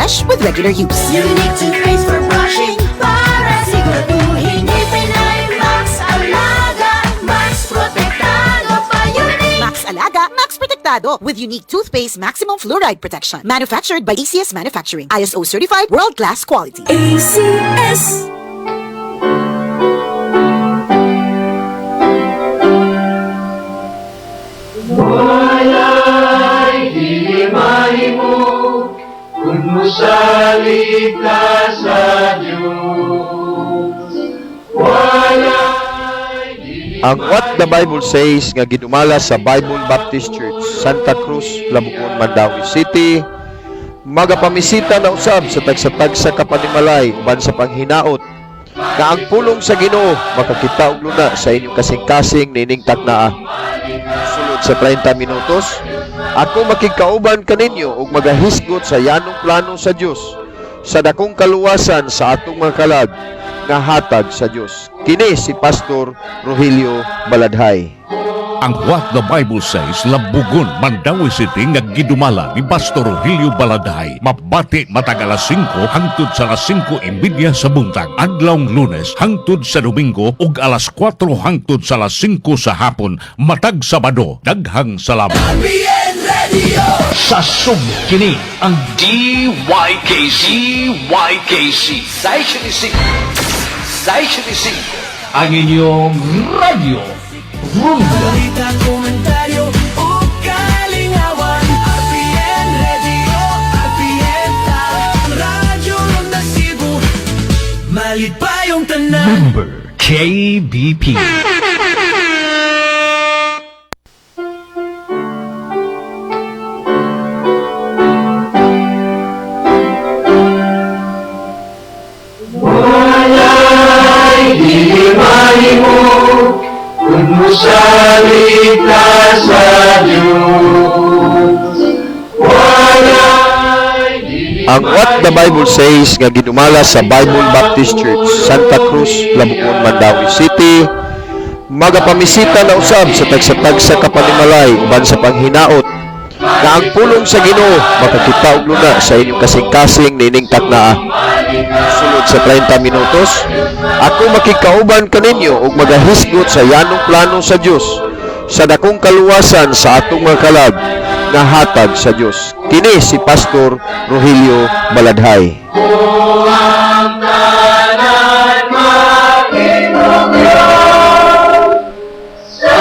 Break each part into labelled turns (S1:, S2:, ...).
S1: fresh with regular use.
S2: Unique toothpaste for brushing para siguraduhin ngipin ay Max Alaga, Max Protektado pa unique.
S1: Max Alaga, Max Protektado with unique toothpaste maximum fluoride protection. Manufactured by ACS Manufacturing. ISO certified world-class quality.
S2: ACS.
S3: Walay di mahimo kung musalig ka sa Diyos. Walay di
S4: Ang What the Bible Says nga ginumala sa Bible Baptist Church, Santa Cruz, Labucon, Mandawi City, magapamisita na usab sa tagsatag sa kapanimalay uban sa panghinaot nga ang pulong sa Ginoo makakita og luna sa inyong kasing-kasing nining taknaa. Sulod sa 30 minutos, ako makikauban kaninyo ug magahisgot sa yanong plano sa Dios sa dakong kaluwasan sa atong mga kalag nga hatag sa Dios. Kini si Pastor Rogelio Baladhay.
S5: Ang What the Bible Says, Labugon, Mandawi City nga gidumala ni Pastor Rogelio Baladhay. Mabati matag alas 5 hangtod sa alas 5:30 sa buntag. Adlawng Lunes hangtod sa Domingo ug alas 4 hangtod sa alas 5 sa hapon. Matag Sabado. Daghang salamat.
S6: Sa kini ang DYKC Sai 75 ang inyong radyo Rumba.
S2: Balita, komentaryo o kalingawan. RPN Radio, RPN Tao, Radyo Ronda Cebu. Malit pa yung tanan.
S6: Member KBP.
S3: walay di mahimo kung musalig ka sa Diyos. Walay di
S4: Ang What the Bible Says nga ginumala sa Bible Baptist Church, Santa Cruz, Labucon, Mandawi City, magapamisita na usab sa tagsatag sa kapanimalay uban sa panghinaot nga ang pulong sa Ginoo makakita og luna sa inyong kasing-kasing nining taknaa. Sulod sa 30 minutos, ako makikauban kaninyo ug magahisgot sa yanong plano sa Dios sa dakong kaluwasan sa atong mga kalag nga hatag sa Dios. Kini si Pastor Rogelio Baladhay.
S3: ang tanan makitungyo sa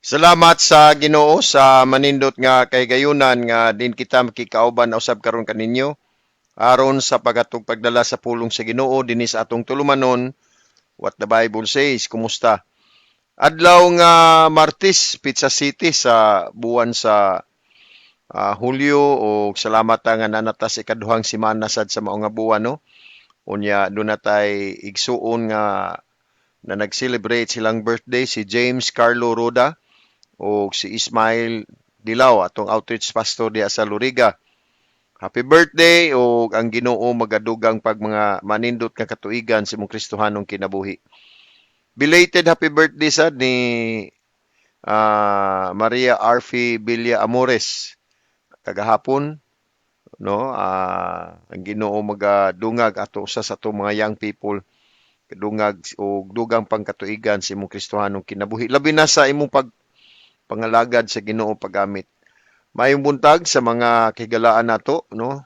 S4: Salamat sa Ginoo sa manindot nga kay gayunan nga din kita makikauban na usab karon kaninyo aron sa pagatong pagdala sa pulong sa Ginoo dinhi sa atong tulumanon. What the Bible Says. Kumusta? Adlaw nga Martes, Pizza City sa buwan sa Hulyo o salamat nga nanata sa ikaduhang semana sad sa mao nga buwan no. Unya doon na tay igsuon nga na nag-celebrate silang birthday si James Carlo Roda o si Ismail Dilaw atong outreach pastor diha sa Luriga. Happy birthday o ang Ginoo magadugang pag mga manindot nga katuigan sa imong Kristohanong kinabuhi. Belated happy birthday sad ni Maria Arfi Villa Amores kagahapon no. Ang Ginoo magadungag ato usa sa atong mga young people kadungag o dugang pangkatuigan sa imong Kristohanong kinabuhi labi na sa imong pangalagad sa Ginoo paggamit. Mayong buntag sa mga kigalaan nato no.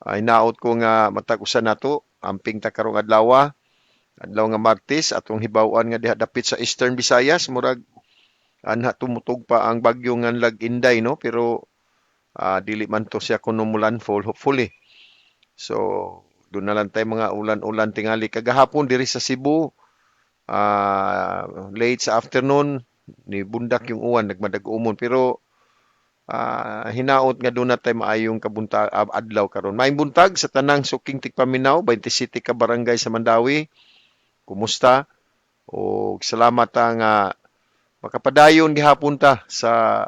S4: Hinaot ko nga matag-usa nato amping ta karong adlaw nga Martes atong hibaw-an nga diha dapit sa Eastern Visayas murag anha tumutog pa ang bagyo nga Lag-Inday no pero dili man to siya kuno mulanfall hopefully. So doon na lang tayo mga ulan-ulan tingali kagahapon diri sa Cebu late sa afternoon ni bundak yung uwan nagmadag-umon pero hinaot nga doon na tayo maayong kabuntag adlaw karon. Maayong buntag sa tanang suking tigpaminaw 27 ka barangay sa Mandawi. Kumusta? O salamat nga makapadayon gihapon ta sa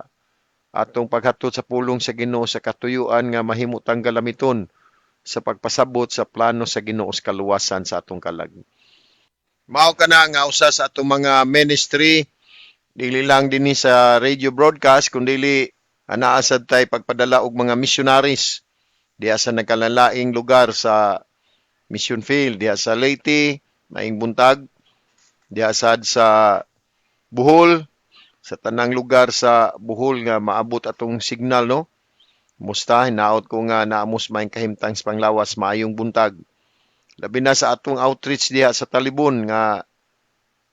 S4: atong paghatod sa pulong sa Ginoo sa katuyuan nga mahimutang galamiton sa pagpasabot sa plano sa Ginoo sa kaluwasan sa atong kalag. Mao kana nga usa sa atong mga ministry dili lang dinhi sa radio broadcast kundi anaa sad tay pagpadala og mga missionaries diha sa nagkalalaing lugar sa mission field, diha sa Leyte, maing buntag, diha sad sa Bohol, sa tanang lugar sa Bohol nga maabot atong signal, no? Musta hinaot ko nga naamos maing kahimtang sa panglawas maayong buntag. Labi na sa atong outreach diha sa Talibon nga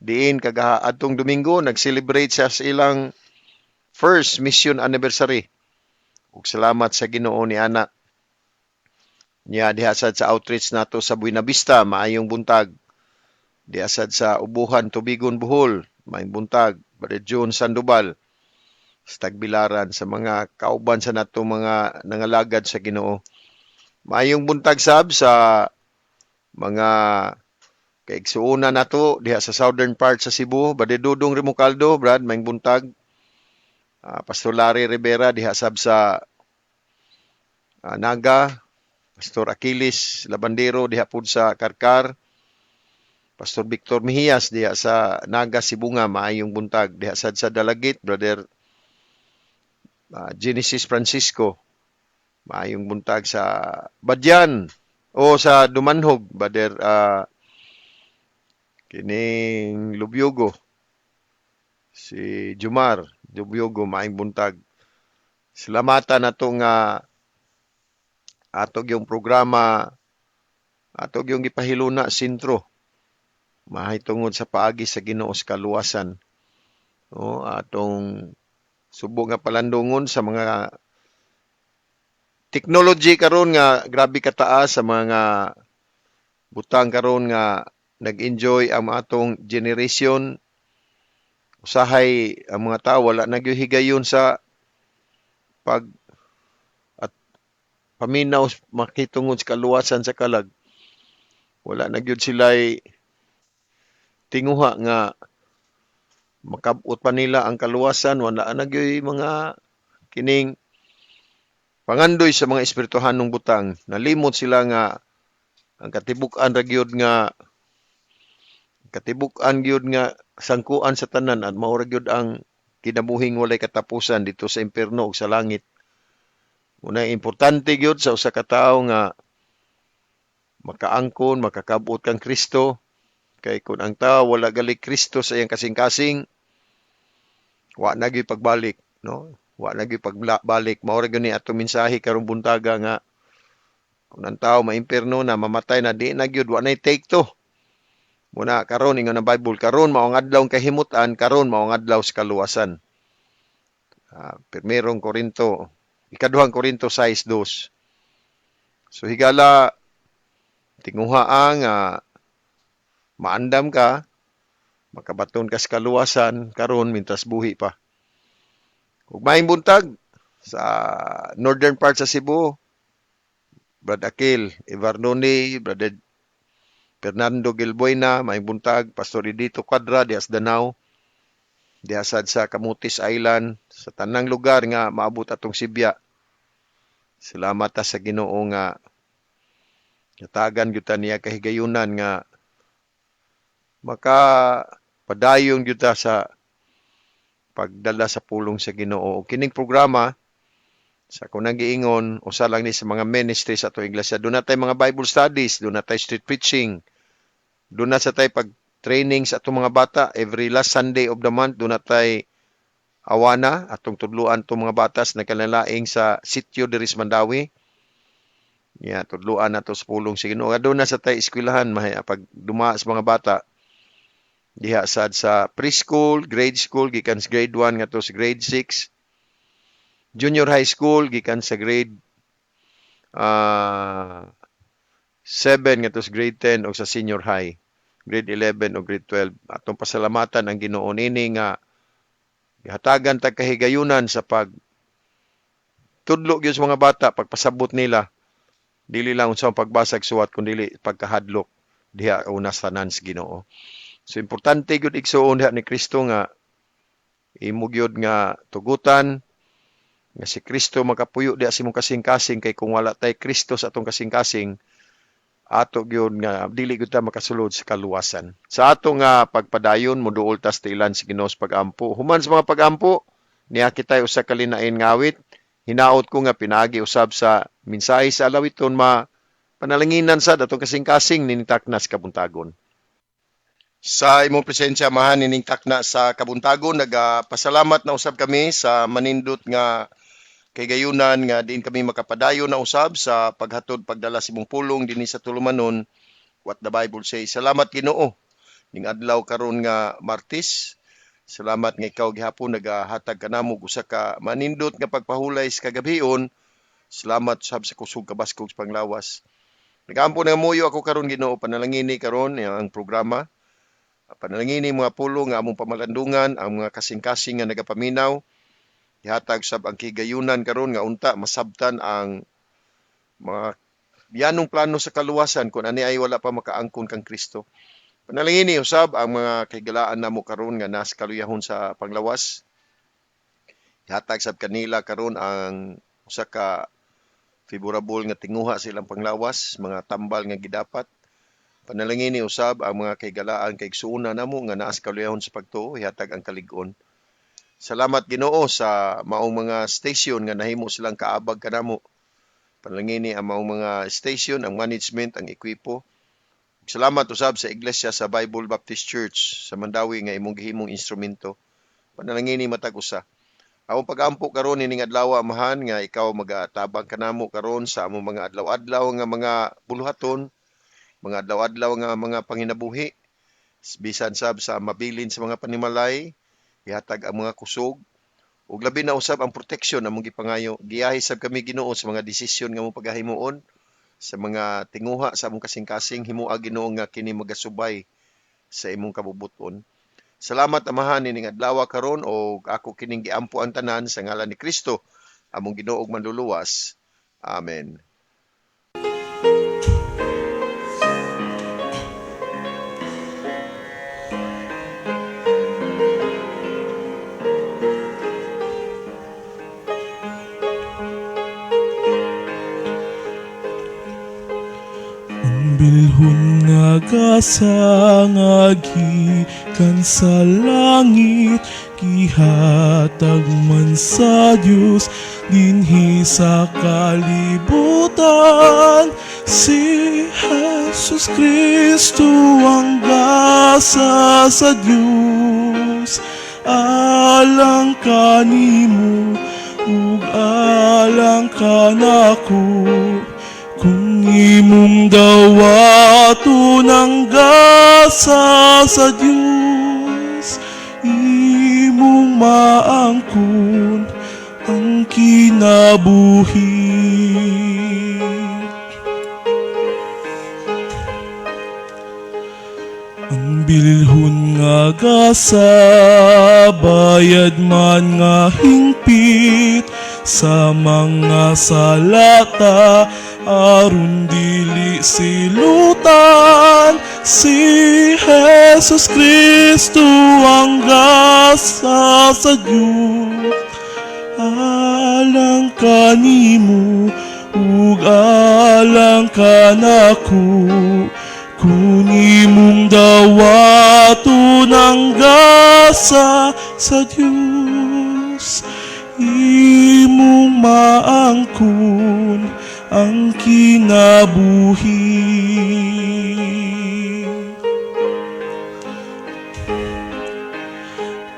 S4: diin adtong Domingo nag-celebrate sa ilang first mission anniversary. Ug salamat sa Ginoo ni ana. Niya diha sad sa outreach nato sa Buena Vista maayong buntag. Diha sad sa Ubuhan, Tubigon, Bohol, maayong buntag. Brother John Sandoval sa Tagbilaran sa mga kauban sa nato mga nangalagad sa Ginoo. Maayong buntag sab sa mga kaigsuuna nato diha sa southern part sa Cebu, Brother Dudong Remocaldo, Brad, maayong buntag. Pastor Larry Rivera diha sab sa Naga, Pastor Achilles Labandero diha pud sa Karkar, Pastor Victor Mejias diha sa Naga, Sibunga, maayong buntag. Diha sad sa Dalagit, Brother Genesis Francisco, maayong buntag. Sa Badyan o sa Dumanhog, Brother kining Lubyogo, si Jumar Lubyogo, maayong buntag. Salamatan nato nga atog yung programa, atog yung gipahiluna sentro. Mahay tungod sa paagi sa Ginoo sa kaluwasan. O, atong subo nga palandungon sa mga technology karon nga grabe kataas sa mga butang karon nga nag-enjoy ang atong generation. Usahay ang mga tao wala nagyuhigayon sa pag at paminaw makitungod sa kaluwasan sa kalag. Wala nagyud sila'y tinguha nga makabot pa nila ang kaluwasan, wala nagyoy mga kining pangandoy sa mga espirituhanong butang. Nalimot sila nga ang katibuk-an ra gyud nga sangkuan sa tanan at mao ra gyud ang kinabuhing walay katapusan dito sa impierno ug sa langit. Una importante gyud sa usa ka tawo nga makaangkon, makakabot kang Kristo. Kay kung ang tao wala gali Kristo sa iyang kasing-kasing, wa na gyud pagbalik, no? Wa na gyud pagbalik. Mao ra gyud ni ato mensahe karong buntaga nga kung ang tao maimpierno na mamatay na di na gyud wa nay take to. Muna karon ingon ang Bible, karon mao ang adlaw kahimutan, karon mao ang adlaw sa kaluwasan. Primerong Korinto, ikaduhang Korinto 6:2. So higala tinguha ang maandam ka, makabaton ka sa kaluwasan, karon mintras buhi pa. Ug maayong buntag sa northern part sa Cebu, Brad Akil Ivardoni, Brother Fernando Gilboyna, maayong buntag, Pastor Edito Quadra, dias Danau, diasad sa Camotes Island, sa tanang lugar nga maabot atong Sibya. Salamat ta sa Ginoo nga natagan gyud ta niya kahigayunan nga maka padayon gyud ta sa pagdala sa pulong sa Ginoo. Kining programa sa kunang giingon usa lang ni sa mga ministry sa atong iglesia. Doon na tay mga Bible studies, doon na tay street preaching, doon na sa tay pag-training sa atong mga bata every last Sunday of the month. Doon na tay awana atong tudluan tong mga batas na kanalaing sa sitio diri sa Mandawi. Tudluan nato sa pulong sa Ginoo. Doon na sa tay eskwelahan pag duma sa mga bata diha sad sa preschool, grade school gikan sa grade 1 ngadto sa grade 6, junior high school gikan sa grade 7 ngadto sa grade 10 o sa senior high, grade 11 o grade 12. Atong pasalamatan ang Ginoo nini nga gihatagan tag kahigayunan sa pag tudlo gyud sa mga bata, pagpasabot nila dili lang unsa ang pagbasag suwat kundi pagkahadlok diha una sa tanan sa Ginoo. So importante gyud igsuon diha ni Kristo nga imo gyud nga tugutan nga si Kristo makapuyo diha sa imong kasing-kasing. Kay kung wala tay Kristo sa atong kasing-kasing, ato gyud nga dili gyud ta makasulod sa kaluwasan. Sa ato nga pagpadayon moduol tas tilan si Ginoo sa pagampo. Human sa mga pagampo, niya kitay usa ka linain nga awit. Hinaot ko nga pinagi usab sa mensahe sa alawiton panalanginan sa datong kasing-kasing ninintak na sa kabuntagon. Sa imong presensya mahan ninintak na sa kabuntagon, nagapasalamat na usab kami sa manindot nga kay gayunan nga din kami makapadayon na usab sa paghatod pagdala sa imong pulong dinhi sa tulumanon what the Bible says. Salamat Ginoo ning adlaw karon nga Martes. Salamat nga ikaw gihapon nagahatag kanamo usa ka manindot nga pagpahulay sa kagabhion. Salamat sab sa kusog kabaskog sa panglawas. Nagaampo na muyo ako karon Ginoo panalangini karon ang programa. Panalangini mga pulong nga among pamalandungan ang mga kasing-kasing nga nagapaminaw. Ihatag sab ang kigayunan karon nga unta masabtan ang mga biyanong plano sa kaluwasan kung ani ay wala pa makaangkon kang Kristo. Panalangini usab ang mga kaygalaan namo karon nga nas kaluyahon sa panglawas. Ihatag sab kanila karon ang usa ka favorable nga tinguha sa ilang panglawas, mga tambal nga gidapat. Panalangini usab ang mga kaygalaan kay igsuuna namo nga naas kaluyahon sa pagtuo, ihatag ang kalig-on. Salamat Ginoo sa maong mga station nga nahimo silang kaabag kanamo. Panalangini ang maong mga station, ang management, ang ekwipo. Salamat usab sa iglesia sa Bible Baptist Church sa Mandawi nga imong gihimong instrumento. Panalangini matag usa. Among pag-ampo karon ining adlaw amahan nga ikaw magatabang kanamo karon sa among mga adlaw-adlaw nga mga buluhaton, mga adlaw-adlaw nga mga panginabuhi. Bisan sab sa mabilin sa mga panimalay, ihatag ang mga kusog ug labi na usab ang proteksyon among gipangayo. Giyahi sab kami Ginoo sa mga desisyon nga among paghahimuon sa mga tinguha sa among kasing-kasing himuha Ginoo nga kini magasubay sa imong kabubuton. Salamat amahan ining adlaw karon og ako kining giampo ang tanan sa ngalan ni Kristo among Ginoo ug manluluwas. Amen.
S7: Bilhon nga gasa nga gikan sa langit, gihatag man sa Dios dinhi sa kalibutan. Si Jesus Kristo ang gasa sa Dios, alang kanimo ug alang kanako. Kung imong dawaton ang gasa sa Diyos, imong maangkon ang kinabuhi. Ang bilhon nga gasa, bayad man nga hingpit sa mga salata, aron dili silutan. Si Jesus Kristo ang gasa sa Diyos, alang kanimo ug alang kanako. Kung imong dawaton ang gasa sa Diyos, imong maangkon ang kinabuhi.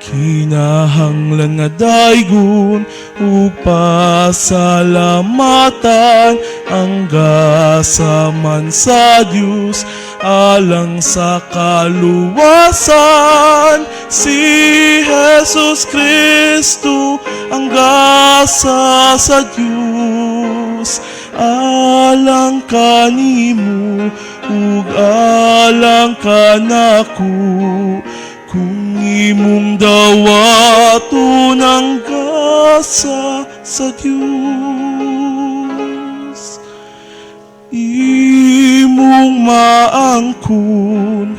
S7: Kinahanglan nga daygon ug pasalamatan ang gasa man sa Dios alang sa kaluwasan. Si Jesus Kristo ang gasa sa Dios, alang kanimo ug alang kanako. Kung imong dawaton ang gasa sa Dios, imong maangkon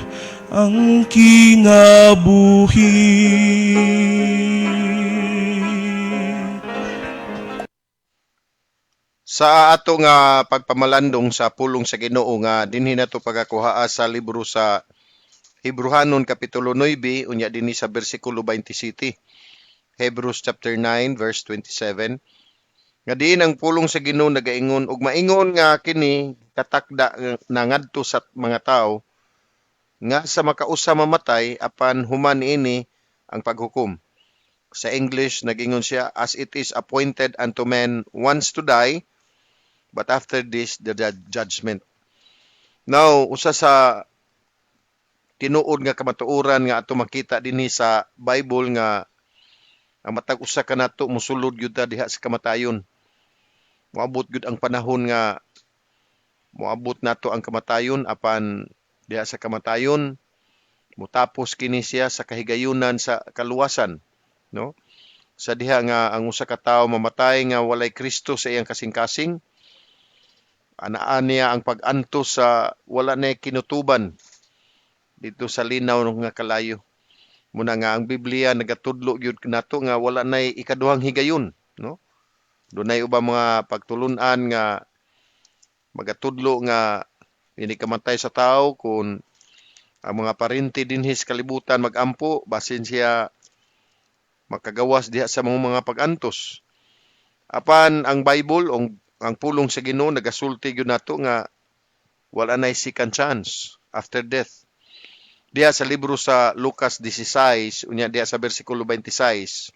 S7: ang kinabuhi.
S4: Sa ato nga pagpamalandong sa pulong sa Ginoo nga dinhi nato pagakuhaa sa libro sa Hebrehanon kapitulo 9 unya dinhi sa bersikulo 27. Hebrews chapter 9 verse 27. Nga diin ang pulong sa Ginoo nagaingon ug maingon nga kini katakda na ngadto sa mga tao nga sa makausa mamatay apan human ini ang paghukom. Sa English nagingon siya, as it is appointed unto men once to die, but after this the judgment. Now usa sa tinuod nga kamatuoran nga ato makita dinhi sa Bible nga ang matag usa ka nato mosulod gyud ta diha sa kamatayon. Moabot gyud ang panahon nga moabot nato ang kamatayon apan diha sa kamatayon motapos kini siya sa kahigayunan sa kaluwasan, no? Sa diha nga ang usa ka tawo mamatay nga walay Kristo sa iyang kasing-kasing, anaan niya ang pag-antos sa wala na kinutuban dito sa linaw nga kalayo. Muna nga ang Biblia nagatudlo gyud nato nga wala nay ikaduhang higayon, no? Dunay ubang mga pagtulun-an nga magatudlo nga ini kamatay sa tao kung ang mga parente dinhi sa kalibutan magampo basin siya makagawas diha sa mga pag-antos. Apan ang Bible o ang pulong sa Ginoo nagasulti gyud nato nga wala nay second chance after death. Diha sa libro sa Lucas 16 unya diha sa bersikulo 26.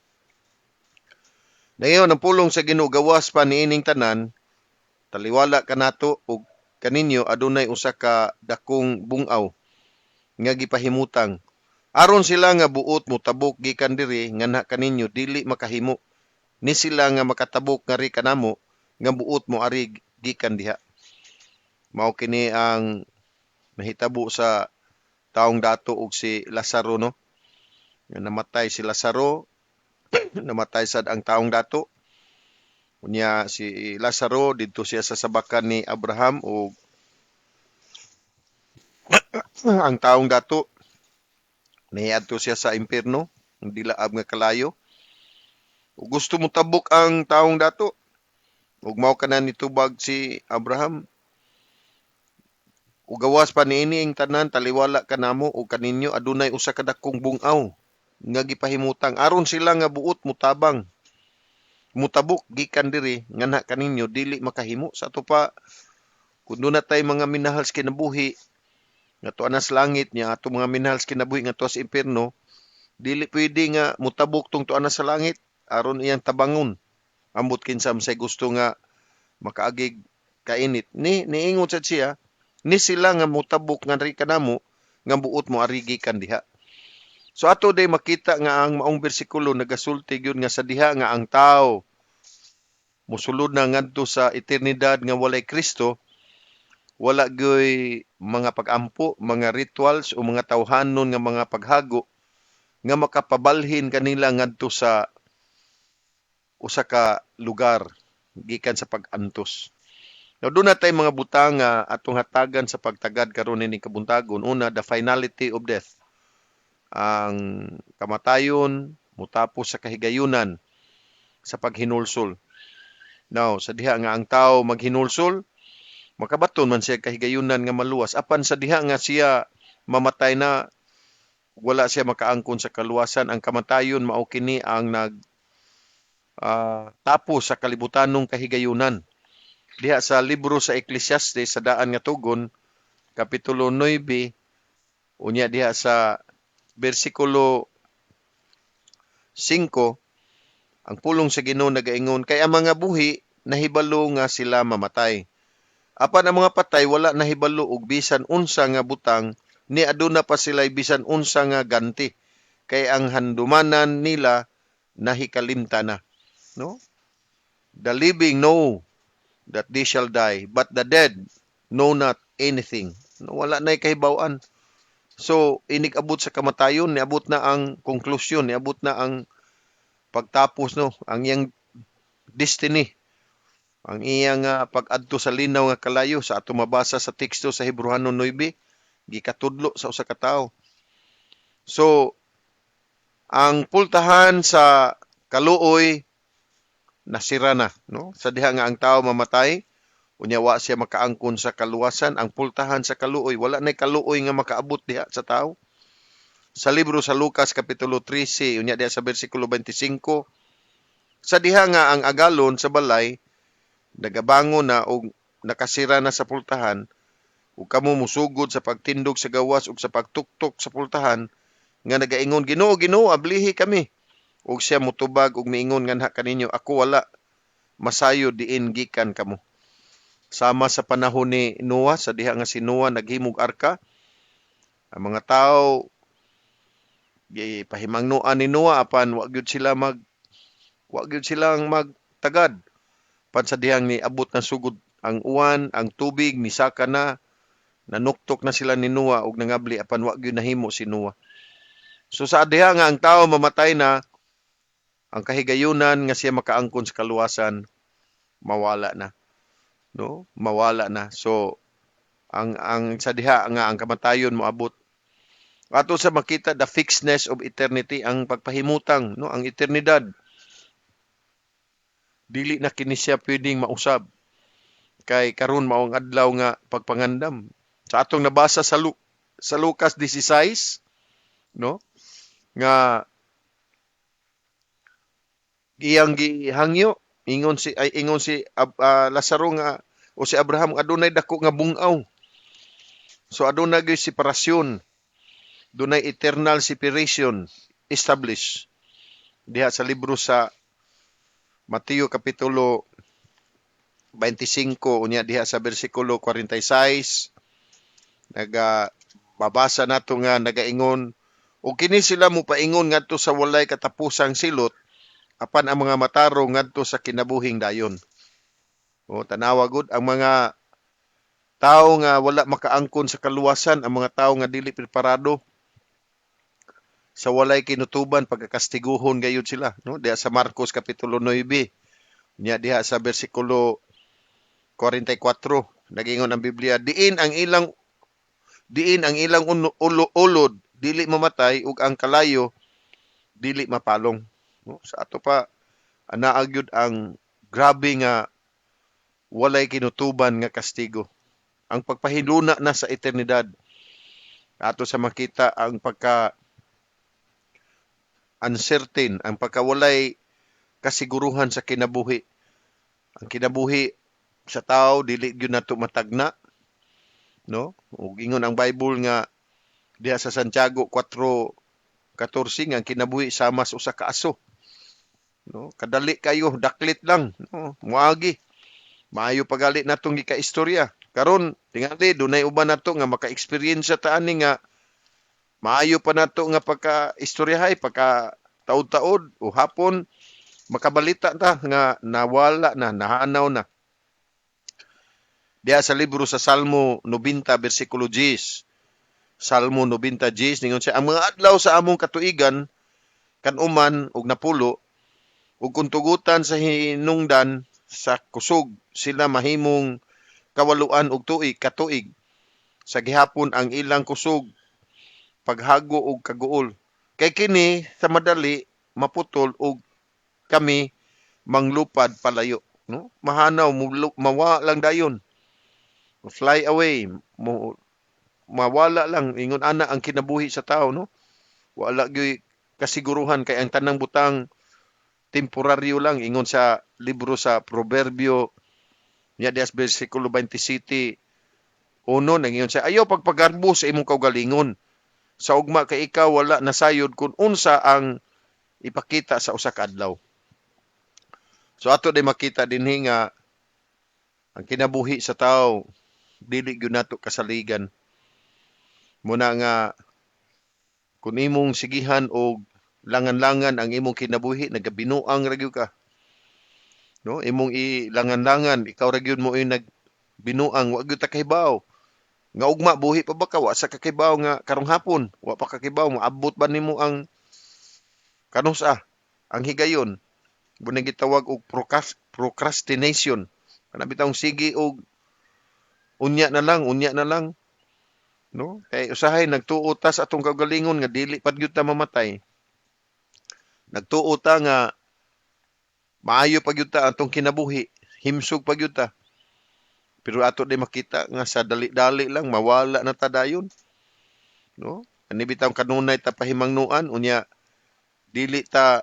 S4: Dayon ang pulong sa Ginoo gawas pa niining tanan taliwala kanato ug kaninyo adunay usa ka dakong bungaw nga gipahimutang aron sila nga buot motabok gikan diri nganha kaninyo dili makahimo ni sila nga makatabok ngari kanamo nga buot mo ari gikan diha. Mao kini ang nahitabo sa taong dato og si Lazaro, no? Nga namatay si Lazaro, namatay sad ang taong dato. Unya si Lazaro didto siya sa sabakan ni Abraham ug ang taong dato niadto siya sa impierno, ang dilaab nga kalayo. Ug gusto mo tabok ang taong dato. Ug mao kana nitubag si Abraham. Ug gawas pa niini ang tanan taliwala kanamo ug kaninyo adunay usa ka dakong bungaw nga gipahimutang aron sila nga buot mutabang mutabok gikan diri nganha kaninyo dili makahimo sa ato pa kun doon na tay mga minahal sa kinabuhi nga tuwa na sa langit niya ato mga minahal sa kinabuhi nga tuwa sa impierno dili pwede nga mutabok tong tuwa na sa langit aron iyang tabangon ambot kinsa say gusto nga makaagig kainit niingon sad siya ni sila nga mutabok nga ri kanamo nga buot mo arigi kan diha. So ato day makita nga ang maong bersikulo nagasulti gyud nga sa diha nga ang tao mosulod na ngadto sa eternidad nga walay Kristo, wala gyoy mga pagampo, mga rituals o mga tawhanon nga mga paghago nga makapabalhin kanila ngadto sa usa ka lugar gikan sa pag-antos. Now doon na tayo mga butang nga atong hatagan sa pagtagad karon ni kabuntagon. Una, the finality of death. Ang kamatayon mutapos sa kahigayunan sa paghinulsol. Now, sa diha nga ang tao maghinulsol, makabaton man siya kahigayunan nga maluwas. Apan sa diha nga siya mamatay na, wala siya makaangkon sa kaluwasan. Ang kamatayon mao kini ang tapos sa kalibutanong kahigayunan. Diha sa libro sa Ecclesiastes sa daan nga tugon, kapitulo 9, unya diha sa bersikulo 5, ang pulong sa Ginoo nagaingon, kay ang mga buhi nahibalo nga sila mamatay. Apan ang mga patay wala nahibalo og bisan unsa nga butang, ni aduna pa sila bisan unsa nga ganti. Kay ang handumanan nila nahikalimta na. No? The living know that they shall die, but the dead know not anything. No, wala na'y kahibaw-an. So, inig-abot sa kamatayon, niabot na ang konklusyon, niabot na ang pagtapos, no? Ang iyang destiny, ang iyang pag-adto sa linaw nga kalayo sa ato mabasa sa teksto sa Hebrehanon 9, gikatudlo sa usa ka tawo. So, ang pultahan sa kaluoy nasira na, no? Sa diha nga ang tao mamatay, unya wa siya makaangkon sa kaluwasan, ang pultahan sa kaluoy, wala nay kaluoy nga makaabot diha sa tao. Sa libro sa Lucas kapitulo 13, unya diha sa bersikulo 25, sa diha nga ang agalon sa balay nagabangon na og nakasira na sa pultahan, ug kamo musugod sa pagtindog sa gawas ug sa pagtuktok sa pultahan nga nagaingon, Ginoo, Ginoo, ablihi kami. Ug siya mutubag ug miingon nganha kaninyo, ako wala, masayo diin gikan kamo. Sama sa panahon ni Noah, sa diha nga si Noah naghimog arka, ang mga tao pahimangnuan ni Noah apan wa gyud silang magtagad. Pan sa dihang ni abot na sugod ang uwan, ang tubig ni saka na, nanuktok na sila ni Noah ug nangabli apan wa gyud nahimo si Noah. So sa diha nga ang tao mamatay na, ang kahigayunan nga siya makaangkon sa kaluwasan mawala na. No? Mawala na. So ang sa diha nga ang kamatayon moabot. Ato sa makita the fixedness of eternity, ang pagpahimutang, no, ang eternidad. Dili na kini siya pwedeng mausab. Kay karon mao ang adlaw nga pagpangandam. Sa atong nabasa sa Lucas 16, no? Nga iyang gihangyo ingon si Lazaro nga o si Abraham adunay dako nga bungaw. So adunay gyud separasyon. Dunay eternal separation established diha sa libro sa Mateo kapitulo 25 unya diha sa bersikulo 46 babasa nato nga nagaingon, ug kini sila mopaingon ngadto sa walay katapusang silot apan ang mga matarong ngadto sa kinabuhing dayon. O tanawa gud ang mga tao nga wala makaangkon sa kaluwasan, ang mga tao nga dili preparado sa walay kinutuban pagkakastiguhon gayud sila, no? Diha sa Marcos kapitulo 9 nya diha sa bersikulo 44 nagingon ang Biblia, diin ang ilang ulod dili mamatay ug ang kalayo dili mapalong, no? Sa ato pa anaa gyud ang grabe nga walay kinutuban nga kastigo, ang pagpahiluna na sa eternidad. Ato sa makita ang pagka uncertain, ang pagkawalay kasiguruhan sa kinabuhi. Ang kinabuhi sa tao dili gyud nato matagna, no? Ug ingon ang Bible nga diha sa Santiago 4:14 nga ang kinabuhi sama sa usa ka aso. No? Kadali kayo, daklit lang, no? Muagi. Maayo pagali natong gikaistorya. Karon tingali dunay uban nato nga maka-experience ta ani nga maayo pa nato nga pagka-istoryahay, pagka-taod-taod o hapon makabalita ta nga nawala na, nahanaw na. Diya sa libro sa Salmo 90 bersikulo 10. Salmo 90:10 ningon siya, ang mga adlaw sa among katuigan kanuman og napulo ug kung tugutan sa hinungdan sa kusog sila mahimong kawaluan og katuig. Sa gihapon ang ilang kusog paghago og kaguol. Kay kini sa madali maputol og kami manglupad palayo, no? Mahanaw mawa lang dayon. Fly away, mawala lang ingon ana ang kinabuhi sa tao, no? Wala gyud kasiguruhan kay ang tanang butang temporaryo lang ingon sa libro sa Proverbio nya dias bersikulo 27 uno nangingon siya, ayaw pagpagarbo sa imong kaugalingon. Sa ugma kay ikaw wala nasayod kung unsa ang ipakita sa usa ka adlaw. So ato day makita dinhi nga ang kinabuhi sa tao dili gyud nato kasaligan. Muna nga kung imong sigihan og langan-langan ang imong kinabuhi, nagabinuang ra gyud ka. No, imong ilangan-langan, ikaw ra gyud mo nagbinuang, wa gyud ta kahibaw. Nga ugma buhi pa ba ka wa sa kakibaw nga karong hapon, wa pa kakibaw moabot ba nimo ang kanusa, ang higayon. Bunay gitawag og procrastination. Kana bitawng sige og unya na lang. No? Kay usahay nagtuo ta sa atong kaugalingon nga dili pad gyud ta mamatay. Nagtuo ta nga Maayo pag yuta atong kinabuhi, himsog pag yuta. Pero ato di makita nga sa dali-dali lang mawala na ta dayon, no? Ani bitaw kanunay ta pahimangnuan unya dili ta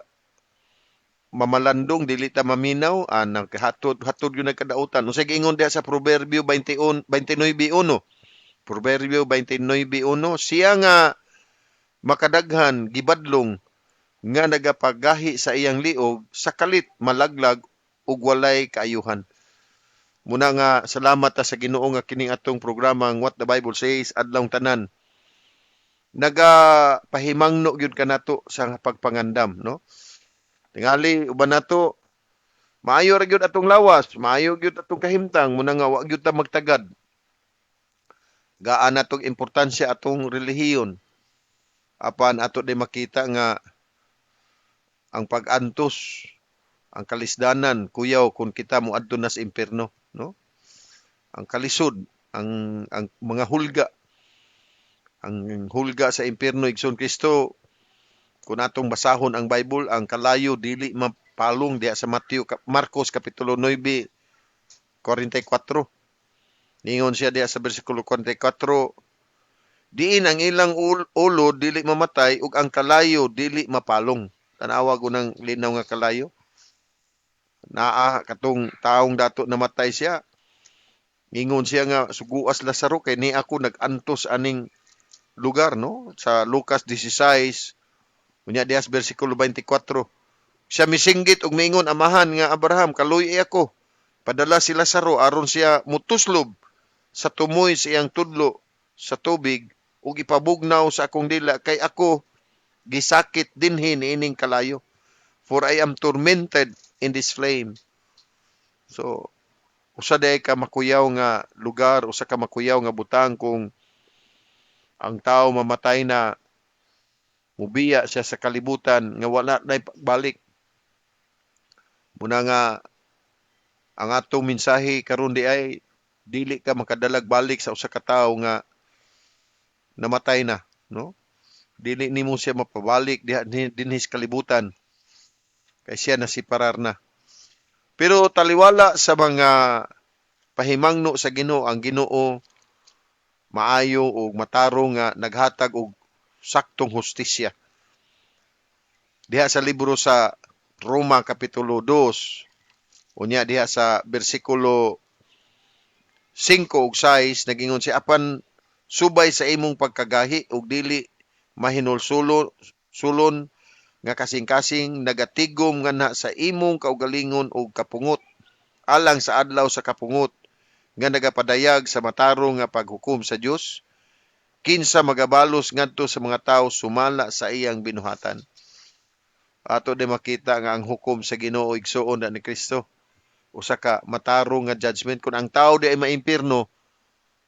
S4: mamalandong, dili ta maminaw, naghatod yun nagkadautan. Unsay giingon diha sa Proverbio 29:1. Proverbio 29:1, siya nga makadaghan gibadlong nga nagapagahi sa iyang liog sa kalit malaglag ug walay kaayuhan. Muna nga salamat ta sa Ginoo nga kining atong programang What the Bible Says adlawng tanan. Nagapahimangno gyud kanato sa pagpangandam, no? Tingali uban nato maayo ra gyud atong lawas, maayo gyud atong kahimtang muna nga wa gyud ta magtagad. Gaan natong importansya atong relihiyon. Apan ato di makita nga ang pag-antos, ang kalisdanan kuyaw kung kita moadto na sa impierno, no? Ang kalisod, ang mga hulga, ang hulga sa impierno igsoon Kristo. Kung atong basahon ang Bible, ang kalayo dili mapalong diha sa Marcos kapitulo 9 44. Ningon siya diha sa bersikulo 44, diin ang ilang ulo dili mamatay ug ang kalayo dili mapalong. Tanawa ko ng linaw nga kalayo. Naa katong taong dato namatay siya. Ingon siya nga suguas Lazaro kay ni ako nag-antos aning lugar, no? Sa Lucas 16 unya diha sa bersikulo 24. Siya misinggit og miingon, amahan nga Abraham, kaluy ako. Padala si Lazaro aron siya mutuslob sa tumoy sa iyang tudlo sa tubig ug ipabugnaw sa akong dila kay ako gisakit dinhi niining kalayo. For I am tormented in this flame. So, usa day ka makuyaw nga lugar, usa ka makuyaw nga butang kung ang tao mamatay na, mubiya siya sa kalibutan nga wala na pagbalik. Muna nga ang atong mensahe karon di ay dili ka makadalag balik sa usa ka tawo nga namatay na, no? Dili nimo siya mapabalik dinhi sa kalibutan kay siya nasiparar na. Pero taliwala sa mga pahimangno sa Ginoo, ang Ginoo maayo ug matarong nga naghatag og saktong hustisya. Diha sa libro sa Roma kapitulo 2, unya diha sa bersikulo 5 ug 6 nagingon siya, apan subay sa imong pagkagahi ug dili mahinulsulon nga kasing-kasing nagatigom nga na sa imong kaugalingon ug kapungot alang sa adlaw sa kapungot nga nagapadayag sa matarong nga paghukom sa Dios, kinsa magabalos ngadto sa mga tawo sumala sa iyang binuhatan. Ato di makita nga ang hukom sa Ginoo igsuon ni Kristo, usa ka matarong nga judgment. Kung ang tawo di ay maimpierno,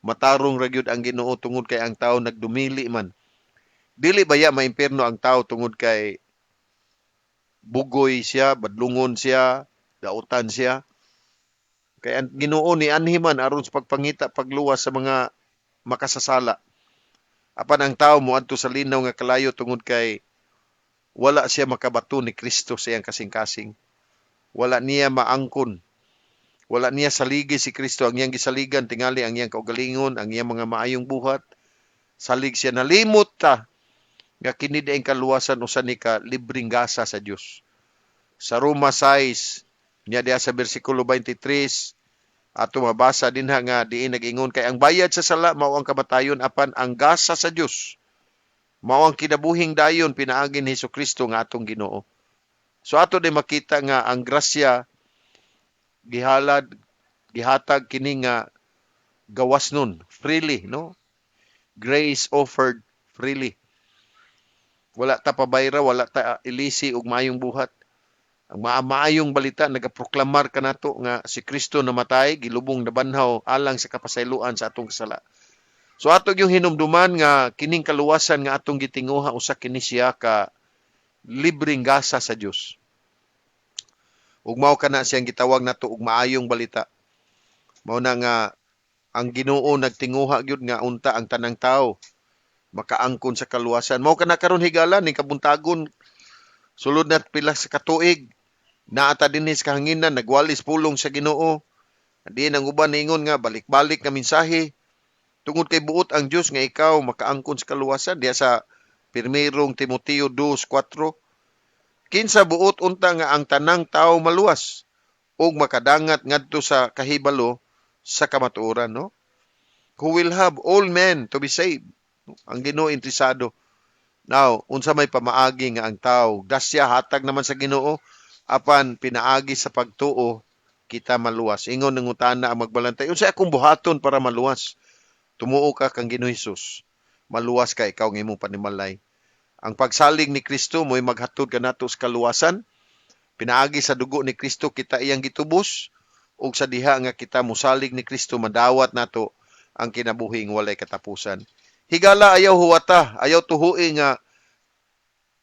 S4: matarong ra gyud ang Ginoo tungod kay ang tawo nagdumili man. Dili baya maimpierno ang tawo tungod kay bugoy siya, badlungon siya, dautan siya. Kay ang Ginoo ni anhi man aron sa pagpangita pagluwas sa mga makasasala. Apan ang tawo moadto sa linaw nga kalayo tungod kay wala siya makabato ni Kristo sa iyang kasing-kasing. Wala niya maangkon. Wala niya saligi si Kristo. Ang iyang gisaligan tingali ang iyang kaugalingon, ang iyang mga maayong buhat. Salig siya, nalimot ta nga kini ang kaluwasan usa ni ka libreng gasa sa Dios. Sa Roma 6 niya diha sa bersikulo 23 ato mabasa dinha nga diin nag-ingon kay ang bayad sa sala mao ang kamatayon, apan ang gasa sa Dios mao ang kinabuhing dayon pinaagi ni Hesukristo nga atong Ginoo. So ato di makita nga ang grasya gihatag kini nga gawas nun freely, no? Grace offered freely. Wala ta pabayra, wala ta ilisi og maayong buhat. Ang maayong balita nagaproklamar kanato nga si Kristo namatay, gilubong na banhaw alang sa kapasayloan sa atong kasala. So ato yung hinumduman nga kining kaluwasan nga atong gitinguha usa kini siya ka libreng gasa sa Dios. Ug mao kana siyang gitawag nato og maayong balita. Mao na nga ang Ginoo nagtinguha gyud nga unta ang tanang tawo makaangkon sa kaluwasan. Mao kana karon higala ning kabuntagon sulod na pila sa katuig Naata dinhi sa kahanginan, nagwalis pulong sa Ginoo. Di nang uban ningon nga balik-balik nga mensahe. Tungod kay buot ang Dios nga ikaw makaangkon sa kaluwasan diya sa 1 Timoteo 2:4. Kinsa buot unta nga ang tanang tao maluwas ug makadangat ngadto sa kahibalo sa kamatuoran, no? Who will have all men to be saved. Ang Ginoo interesado. Now, unsa may pamaagi nga ang tao, dasya hatag naman sa Ginoo apan pinaagi sa pagtuo kita maluwas. Ingon nangutana ang magbalantay, unsay akong buhaton para maluwas? Tumuo ka kang Ginoo Hesus. Maluwas ka ikaw ng imong panimalay. Ang pagsalig ni Kristo mo'y maghatod ka nato sa kaluwasan. Pinaagi sa dugo ni Kristo kita iyang gitubos ug sa diha nga kita musalig ni Kristo madawat nato ang kinabuhing walay katapusan. Higala ayaw huwata, ayaw tuhui nga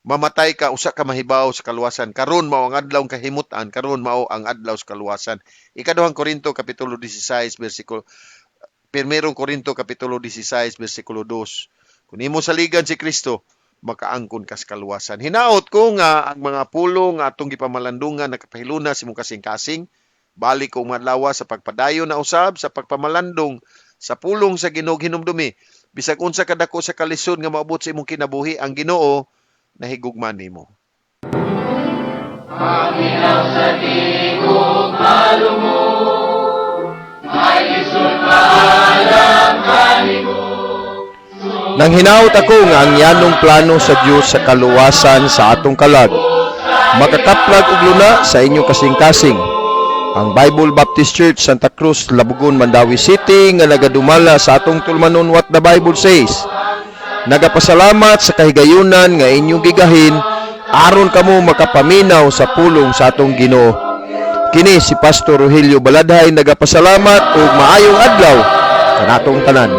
S4: mamatay ka usa ka mahibaw sa kaluwasan. Karon mao ang adlaw kahimutan, karon mao ang adlaw sa kaluwasan. Ikaduhang Korinto kapitulo 16 bersikulo 1 Korinto kapitulo 16 bersikulo 2. Kung imo saligan si Kristo, makaangkon ka sa kaluwasan. Hinaot ko nga ang mga pulong nga atong gipamalandungan nakapahiluna sa imong kasing-kasing, balik ko madlawa sa pagpadayon na usab sa pagpamalandong sa pulong sa Ginoo hinumdumi. Bisag unsa kadako sa kalisod nga maabot sa imong kinabuhi, ang Ginoo nahigugman nimo.
S3: Panginaw sa tingog malumo, may lisod maalam kanimo.
S4: Nang hinaut ako nga ang yanong plano sa Dios sa kaluwasan sa atong kalag, makakaplag og luna sa inyong kasing-kasing. Ang Bible Baptist Church Santa Cruz, Labugon, Mandawi City nga nagadumala sa atong tulmanon what the Bible says. Nagapasalamat sa kahigayunan nga inyong gigahin aron kamo makapaminaw sa pulong sa atong Ginoo. Kini si Pastor Rogelio Baladhay nagapasalamat ug maayong adlaw kanatong tanan.